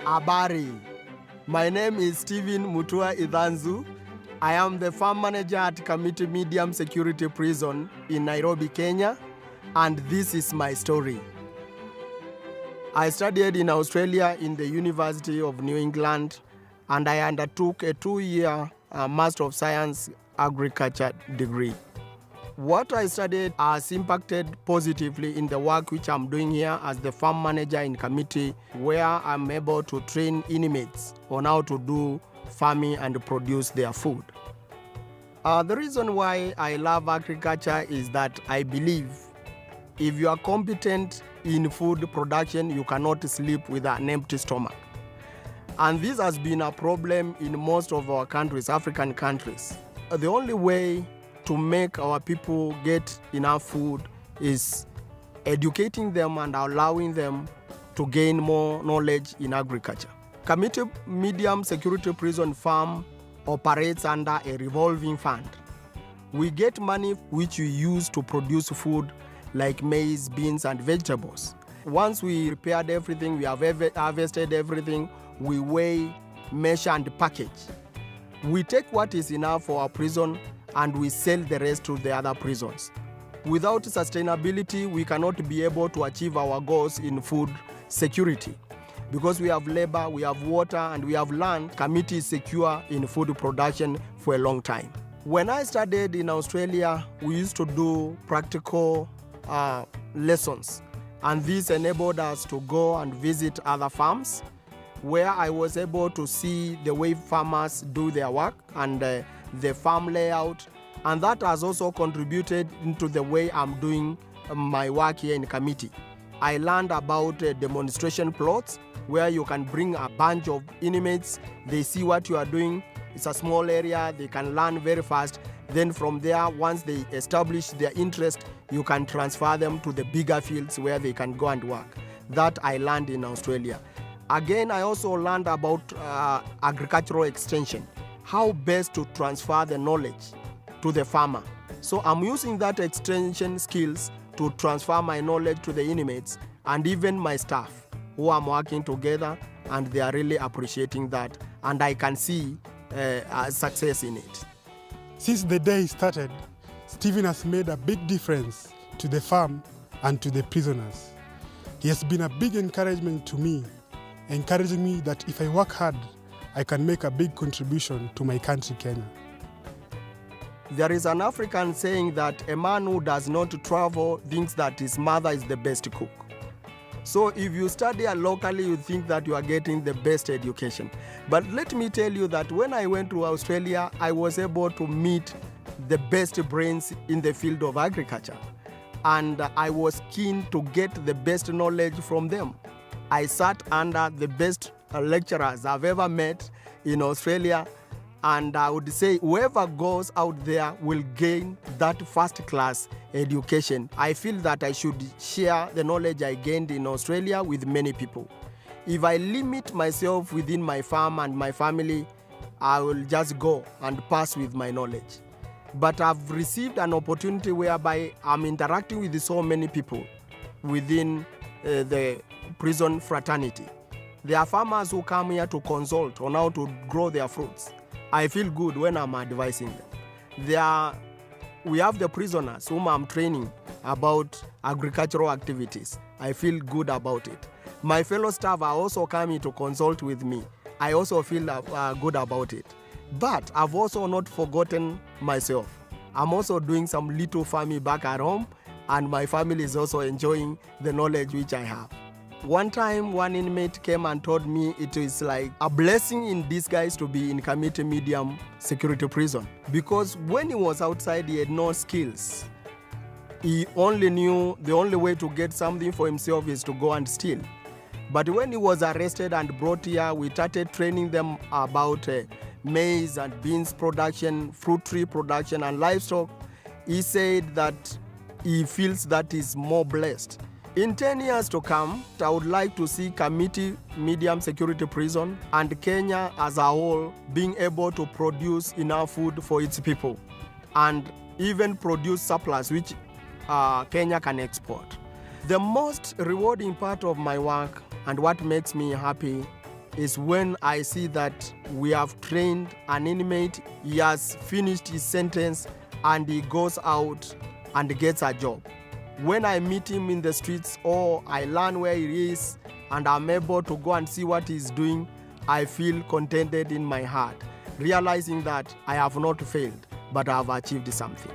Habari. My name is Stephen Mutua Ithanzu. I am the farm manager at Kamiti Medium Security Prison in Nairobi, Kenya, and this is my story. I studied in Australia in the University of New England, and I undertook a 2-year Master of Science Agriculture degree. What I studied has impacted positively in the work which I'm doing here as the farm manager in Kamiti, where I'm able to train inmates on how to do farming and produce their food. The reason why I love agriculture is that I believe if you are competent in food production, you cannot sleep with an empty stomach. And this has been a problem in most of our countries, African countries. The only way to make our people get enough food is educating them and allowing them to gain more knowledge in agriculture. Kamiti Medium Security Prison Farm operates under a revolving fund. We get money which we use to produce food like maize, beans, and vegetables. Once we prepared everything, we have harvested everything, we weigh, measure, and package. We take what is enough for our prison and we sell the rest to the other prisons. Without sustainability, we cannot be able to achieve our goals in food security. Because we have labor, we have water, and we have land, Kamiti is secure in food production for a long time. When I studied in Australia, we used to do practical lessons, and this enabled us to go and visit other farms, where I was able to see the way farmers do their work and the farm layout, and that has also contributed into the way I'm doing my work here in Kamiti. I learned about demonstration plots where you can bring a bunch of inmates, they see what you are doing, it's a small area, they can learn very fast. Then from there, once they establish their interest, you can transfer them to the bigger fields where they can go and work. That I learned in Australia. Again, I also learned about agricultural extension, how best to transfer the knowledge to the farmer. So I'm using that extension skills to transfer my knowledge to the inmates and even my staff who I'm working together, and they are really appreciating that, and I can see success in it. Since the day he started, Stephen has made a big difference to the farm and to the prisoners. He has been a big encouragement to me, encouraging me that if I work hard, I can make a big contribution to my country, Kenya. There is an African saying that a man who does not travel thinks that his mother is the best cook. So if you study locally, you think that you are getting the best education. But let me tell you that when I went to Australia, I was able to meet the best brains in the field of agriculture. And I was keen to get the best knowledge from them. I sat under the best lecturers I've ever met in Australia, and I would say whoever goes out there will gain that first-class education. I feel that I should share the knowledge I gained in Australia with many people. If I limit myself within my farm and my family, I will just go and pass with my knowledge. But I've received an opportunity whereby I'm interacting with so many people within the prison fraternity. There are farmers who come here to consult on how to grow their fruits. I feel good when I'm advising them. We have the prisoners whom I'm training about agricultural activities. I feel good about it. My fellow staff are also coming to consult with me. I also feel good about it. But I've also not forgotten myself. I'm also doing some little farming back at home, and my family is also enjoying the knowledge which I have. One time, one inmate came and told me it is like a blessing in disguise to be in Kamiti Medium Security Prison, because when he was outside, he had no skills. He only knew the only way to get something for himself is to go and steal. But when he was arrested and brought here, we started training them about maize and beans production, fruit tree production, and livestock. He said that he feels that he's more blessed In 10 years to come, I would like to see Kamiti Medium Security Prison and Kenya as a whole being able to produce enough food for its people and even produce surplus which Kenya can export. The most rewarding part of my work and what makes me happy is when I see that we have trained an inmate, he has finished his sentence and he goes out and gets a job. When I meet him in the streets or I learn where he is and I'm able to go and see what he's doing, I feel contented in my heart, realizing that I have not failed, but I have achieved something.